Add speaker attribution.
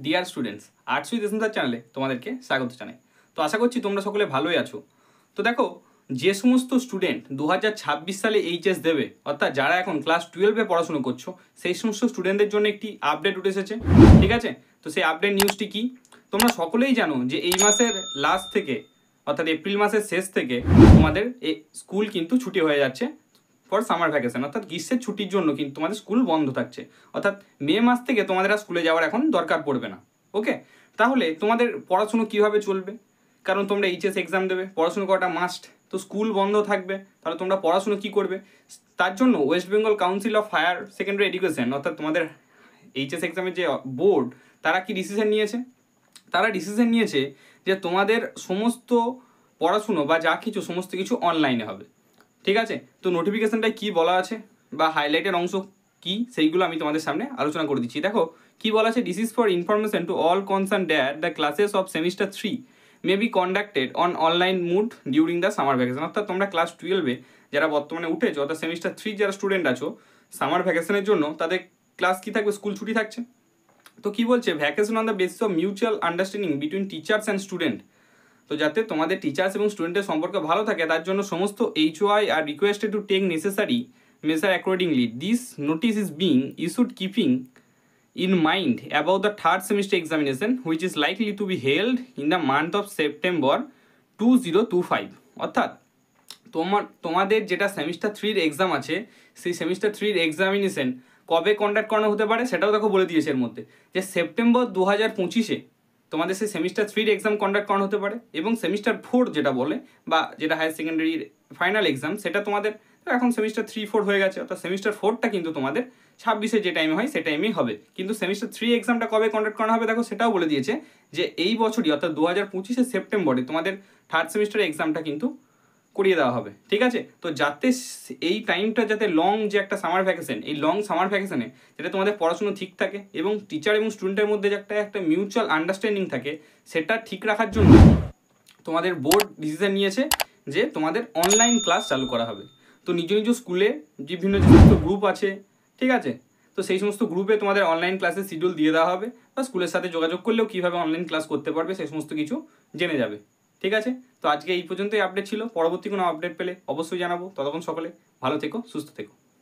Speaker 1: Dear students, arts with essence চ্যানেলে তোমাদেরকে স্বাগত জানাই। তো আশা করছি তোমরা সকলে ভালোই আছো। তো দেখো, যে সমস্ত স্টুডেন্ট 2026 সালে এইচএস দেবে, অর্থাৎ যারা এখন ক্লাস 12-এ পড়াশুনো করছো, সেই সমস্ত স্টুডেন্টদের জন্য একটি আপডেট উঠে এসেছে। ঠিক আছে, তো সেই আপডেট নিউজটি কি? তোমরা সকলেই জানো যে এই মাসের লাস্ট থেকে, অর্থাৎ এপ্রিল মাসের শেষ থেকে তোমাদের স্কুল কিন্তু ছুটি হয়ে যাচ্ছে ফর সামার ভ্যাকেশন, অর্থাৎ গ্রীষ্মের ছুটির জন্য কিন্তু তোমাদের স্কুল বন্ধ থাকছে। অর্থাৎ মে মাস থেকে তোমাদের আর স্কুলে যাওয়ার এখন দরকার পড়বে না। ওকে, তাহলে তোমাদের পড়াশুনো কিভাবে চলবে? কারণ তোমরা এইচএস এক্সাম দেবে, পড়াশুনো করাটা মাস্ট। তো স্কুল বন্ধ থাকবে, তাহলে তোমরা পড়াশুনো কি করবে? তার জন্য West Bengal council of higher secondary education, অর্থাৎ তোমাদের এইচএস এক্সামের যে বোর্ড, তারা কি ডিসিশন নিয়েছে? তারা ডিসিশন নিয়েছে যে তোমাদের সমস্ত পড়াশুনো বা যা কিছু সমস্ত কিছু অনলাইনে হবে। ঠিক আছে, তো নোটিফিকেশনটায় কি বলা আছে বা হাইলাইটের অংশ কি, সেইগুলো আমি তোমাদের সামনে আলোচনা করে দিচ্ছি। দেখো কি বলা আছে, this is for information to all concern that the classes of semester 3 may be conducted on online mood during the summer vacation. অর্থাৎ তোমরা ক্লাস 12-এ যারা বর্তমানে উঠেছো, অর্থাৎ সেমিস্টার 3 যারা স্টুডেন্ট আছো, সামার ভ্যাকেশনের জন্য তাদের ক্লাস কি থাকবে, স্কুল ছুটি থাকছে। তো কি বলছে, vacation on the basis of mutual understanding between teachers and student. তো যাতে তোমাদের টিচার্স এবং স্টুডেন্টের সম্পর্ক ভালো থাকে, তার জন্য সমস্ত HOI আর requested to take necessary measure accordingly. This notice is being issued keeping in mind about the third semester examination which is likely to be held in the month of September 2025। অর্থাৎ তোমাদের যেটা semester 3-র exam আছে, সেই semester 3-র examination কবে conduct করানো হতে পারে সেটাও দেখো বলে দিয়েছে এর মধ্যে, যে সেপ্টেম্বর 2025-এ তোমাদের সেই সেমিস্টার 3-র এক্সাম কন্ডাক্ট করানো হতে পারে। এবং সেমিস্টার 4 যেটা বলে, বা যেটা হায়ার সেকেন্ডারির ফাইনাল এক্সাম, সেটা তোমাদের এখন সেমিস্টার 3-4 হয়ে গেছে, অর্থাৎ সেমিস্টার 4টা কিন্তু তোমাদের 26-এ যে টাইমে হয় সে টাইমেই হবে। কিন্তু সেমিস্টার 3 এক্সামটা কবে কন্ডাক্ট করানো হবে দেখো সেটাও বলে দিয়েছে, যে এই বছরই অর্থাৎ 2025-এর সেপ্টেম্বরে তোমাদের থার্ড সেমিস্টারের এক্সামটা কিন্তু করিয়ে দেওয়া হবে। ঠিক আছে, তো যাতে এই টাইমটা যাতে লং যে একটা সামার ভ্যাকেশন, এই লং সামার ভ্যাকেশনে যাতে তোমাদের পড়াশুনো ঠিক থাকে এবং টিচার এবং স্টুডেন্টের মধ্যে যে একটা মিউচুয়াল আন্ডারস্ট্যান্ডিং থাকে, সেটা ঠিক রাখার জন্য তোমাদের বোর্ড ডিসিশন নিয়েছে যে তোমাদের অনলাইন ক্লাস চালু করা হবে। তো নিজ নিজ স্কুলে বিভিন্ন যে সমস্ত গ্রুপ আছে, ঠিক আছে, তো সেই সমস্ত গ্রুপে তোমাদের অনলাইন ক্লাসের শিডিউল দিয়ে দেওয়া হবে, বা স্কুলের সাথে যোগাযোগ করলেও কীভাবে অনলাইন ক্লাস করতে পারবে সেই সমস্ত কিছু জেনে যাবে। ঠিক আছে, তো আজকে এই পর্যন্তই আপডেট ছিল। পরবর্তী কোনো আপডেট পেলে অবশ্যই জানাবো। ততক্ষণ সকলে ভালো থেকো, সুস্থ থেকো।